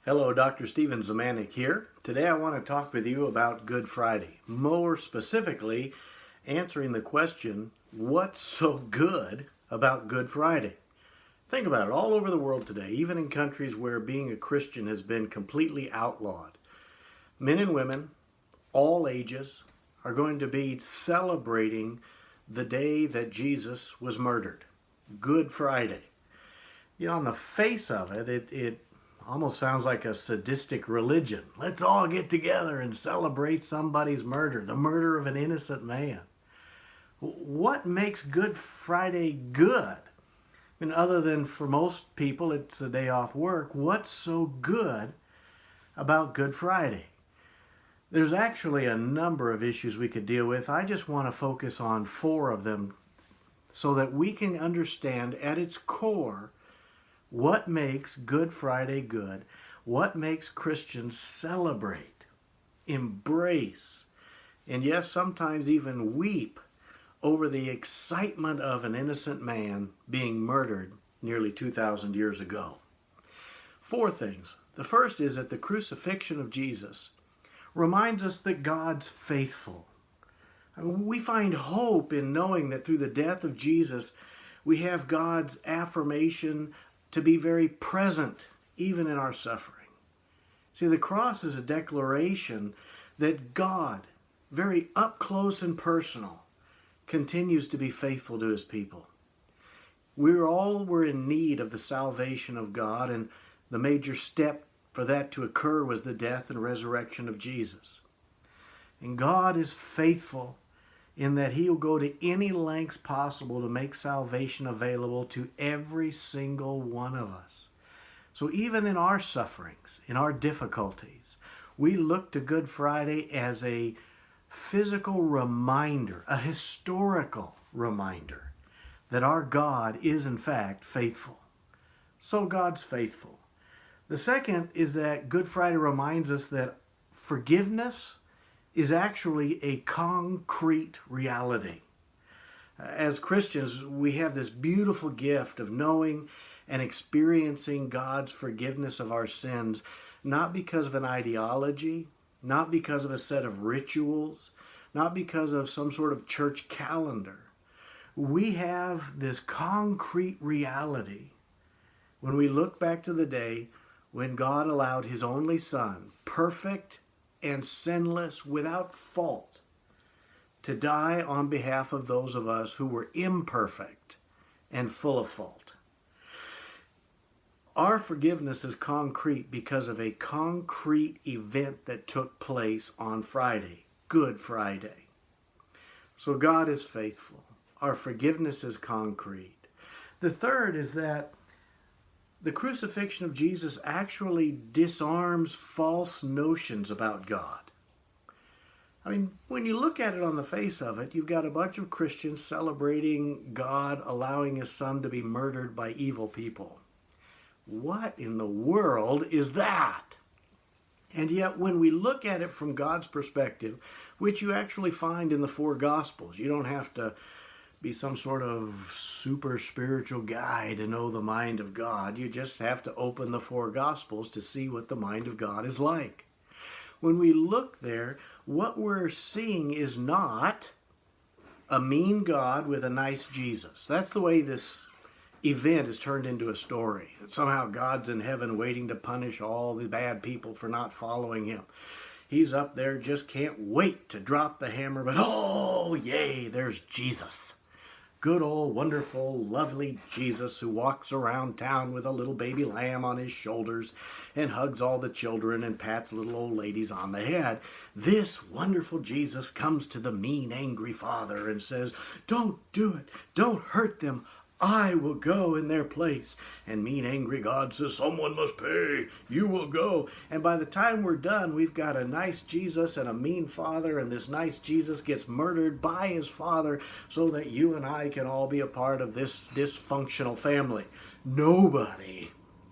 Hello, Dr. Stephen Zemanek here. Today I want to talk with you about Good Friday. More specifically, answering the question, what's so good about Good Friday? Think about it, all over the world today, even in countries where being a Christian has been completely outlawed, men and women, all ages, are going to be celebrating the day that Jesus was murdered, Good Friday. You know, on the face of it, it almost sounds like a sadistic religion. Let's all get together and celebrate somebody's murder, the murder of an innocent man. What makes Good Friday good? I mean, other than for most people it's a day off work, what's so good about Good Friday? There's actually a number of issues we could deal with. I just want to focus on 4 of them so that we can understand at its core what makes Good Friday good, what makes Christians celebrate, embrace, and yes, sometimes even weep over the excitement of an innocent man being murdered nearly 2,000 years ago. 4 things. The first is that the crucifixion of Jesus reminds us that God's faithful. I mean, we find hope in knowing that through the death of Jesus, we have God's affirmation to be very present even in our suffering. See, the cross is a declaration that God, very up close and personal, continues to be faithful to his people. We're in need of the salvation of God, and the major step for that to occur was the death and resurrection of Jesus. And God is faithful in that he'll go to any lengths possible to make salvation available to every single one of us. So even in our sufferings, in our difficulties, we look to Good Friday as a physical reminder, a historical reminder that our God is in fact faithful. So God's faithful. The second is that Good Friday reminds us that forgiveness is actually a concrete reality. As Christians, we have this beautiful gift of knowing and experiencing God's forgiveness of our sins, not because of an ideology, not because of a set of rituals, not because of some sort of church calendar. We have this concrete reality when we look back to the day when God allowed his only Son, perfect and sinless, without fault, to die on behalf of those of us who were imperfect and full of fault. Our forgiveness is concrete because of a concrete event that took place on Friday, Good Friday. So God is faithful. Our forgiveness is concrete. The third is that the crucifixion of Jesus actually disarms false notions about God. I mean, when you look at it on the face of it, you've got a bunch of Christians celebrating God allowing his Son to be murdered by evil people. What in the world is that? And yet when we look at it from God's perspective, which you actually find in the 4 Gospels, you don't have to be some sort of super spiritual guy to know the mind of God. You just have to open the 4 Gospels to see what the mind of God is like. When we look there, what we're seeing is not a mean God with a nice Jesus. That's the way this event is turned into a story. Somehow God's in heaven waiting to punish all the bad people for not following him. He's up there, just can't wait to drop the hammer, but oh, yay, there's Jesus. Good old, wonderful, lovely Jesus who walks around town with a little baby lamb on his shoulders and hugs all the children and pats little old ladies on the head. This wonderful Jesus comes to the mean, angry father and says, "Don't do it. Don't hurt them. I will go in their place." And mean, angry God says, "Someone must pay. You will go." And by the time we're done, we've got a nice Jesus and a mean father, and this nice Jesus gets murdered by his father so that you and I can all be a part of this dysfunctional family. Nobody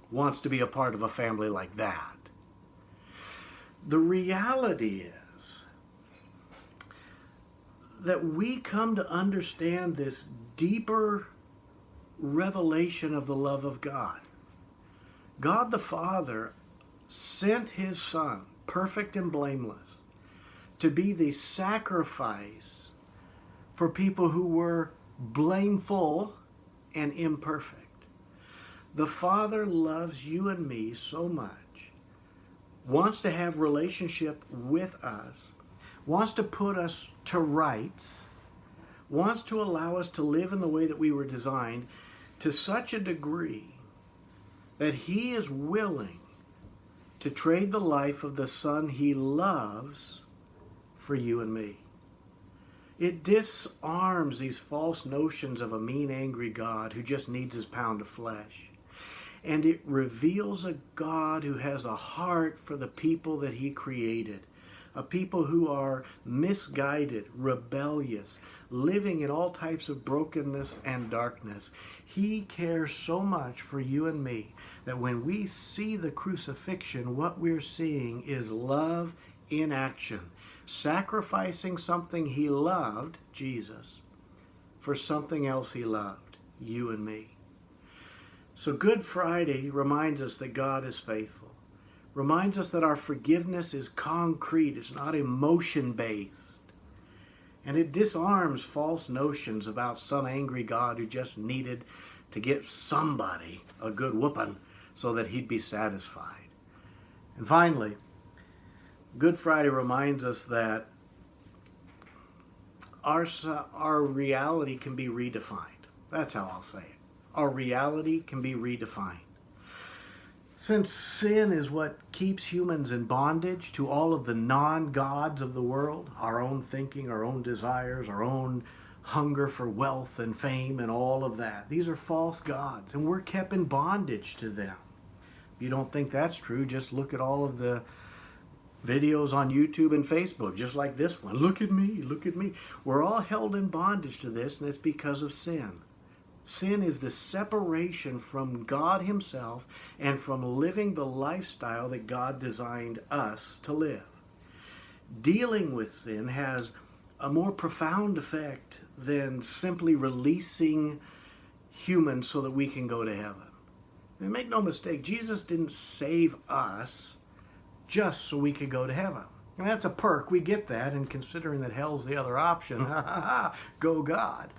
wants to be a part of a family like that. The reality is that we come to understand this deeper revelation of the love of God. God the Father sent his Son, perfect and blameless, to be the sacrifice for people who were blameful and imperfect. The Father loves you and me so much, wants to have relationship with us, wants to put us to rights, wants to allow us to live in the way that we were designed to such a degree that he is willing to trade the life of the Son he loves for you and me. It disarms these false notions of a mean, angry God who just needs his pound of flesh. And it reveals a God who has a heart for the people that he created. A people who are misguided, rebellious, living in all types of brokenness and darkness. He cares so much for you and me that when we see the crucifixion, what we're seeing is love in action. Sacrificing something he loved, Jesus, for something else he loved, you and me. So Good Friday reminds us that God is faithful. Reminds us that our forgiveness is concrete. It's not emotion-based. And it disarms false notions about some angry God who just needed to get somebody a good whooping so that he'd be satisfied. And finally, Good Friday reminds us that our reality can be redefined. That's how I'll say it. Our reality can be redefined. Since sin is what keeps humans in bondage to all of the non-gods of the world, our own thinking, our own desires, our own hunger for wealth and fame and all of that. These are false gods, and we're kept in bondage to them. If you don't think that's true, just look at all of the videos on YouTube and Facebook, just like this one. Look at me, look at me. We're all held in bondage to this, and it's because of sin. Sin is the separation from God himself and from living the lifestyle that God designed us to live. Dealing with sin has a more profound effect than simply releasing humans so that we can go to heaven. And make no mistake, Jesus didn't save us just so we could go to heaven. And that's a perk. We get that, and considering that hell's the other option, go God.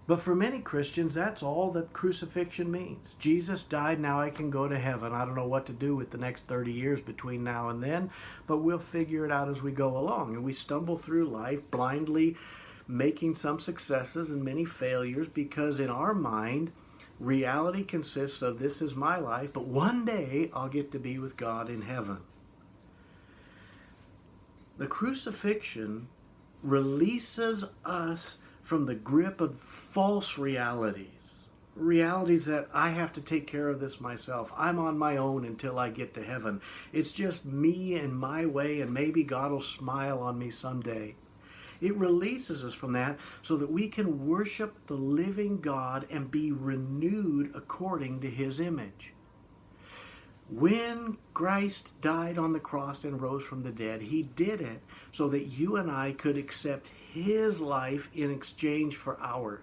But for many Christians, that's all that crucifixion means. Jesus died, now I can go to heaven. I don't know what to do with the next 30 years between now and then, but we'll figure it out as we go along. And we stumble through life blindly, making some successes and many failures, because in our mind, reality consists of this is my life, but one day I'll get to be with God in heaven. The crucifixion releases us from the grip of false realities. Realities that I have to take care of this myself. I'm on my own until I get to heaven. It's just me and my way, and maybe God will smile on me someday. It releases us from that so that we can worship the living God and be renewed according to his image. When Christ died on the cross and rose from the dead, he did it so that you and I could accept his life in exchange for ours.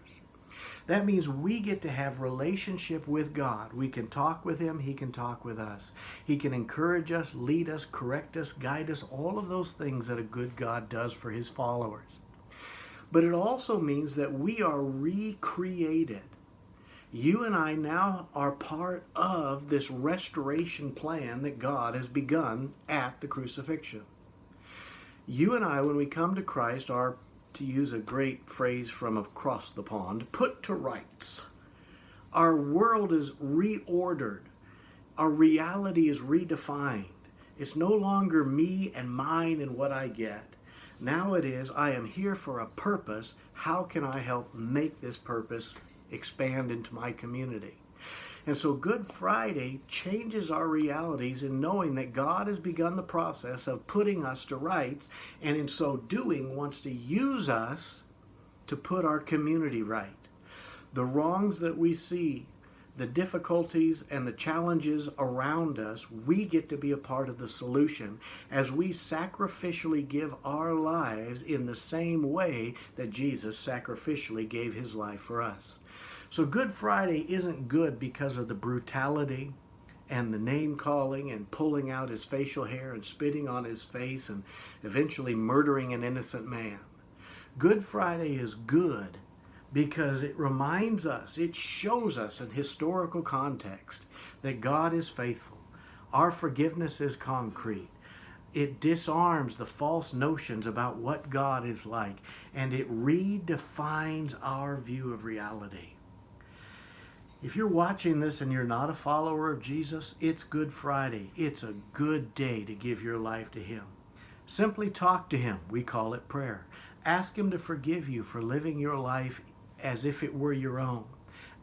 That means we get to have relationship with God. We can talk with him, he can talk with us. He can encourage us, lead us, correct us, guide us, all of those things that a good God does for his followers. But it also means that we are recreated. You and I now are part of this restoration plan that God has begun at the crucifixion. You and I, when we come to Christ, are, to use a great phrase from across the pond, put to rights. Our world is reordered. Our reality is redefined. It's no longer me and mine and what I get. Now it is, I am here for a purpose. How can I help make this purpose expand into my community? And so Good Friday changes our realities in knowing that God has begun the process of putting us to rights, and in so doing wants to use us to put our community right. The wrongs that we see, the difficulties and the challenges around us, we get to be a part of the solution as we sacrificially give our lives in the same way that Jesus sacrificially gave his life for us. So Good Friday isn't good because of the brutality and the name calling and pulling out his facial hair and spitting on his face and eventually murdering an innocent man. Good Friday is good because it reminds us, it shows us in historical context that God is faithful. Our forgiveness is concrete. It disarms the false notions about what God is like, and it redefines our view of reality. If you're watching this and you're not a follower of Jesus, it's Good Friday. It's a good day to give your life to Him. Simply talk to Him. We call it prayer. Ask Him to forgive you for living your life as if it were your own.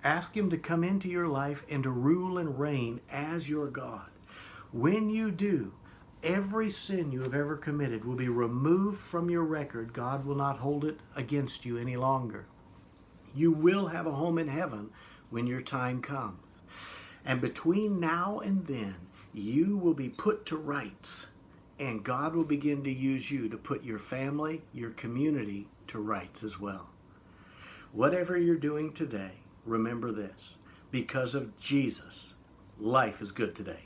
Ask Him to come into your life and to rule and reign as your God. When you do, every sin you have ever committed will be removed from your record. God will not hold it against you any longer. You will have a home in heaven when your time comes. And between now and then, you will be put to rights, and God will begin to use you to put your family, your community to rights as well. Whatever you're doing today, remember this: because of Jesus, life is good today.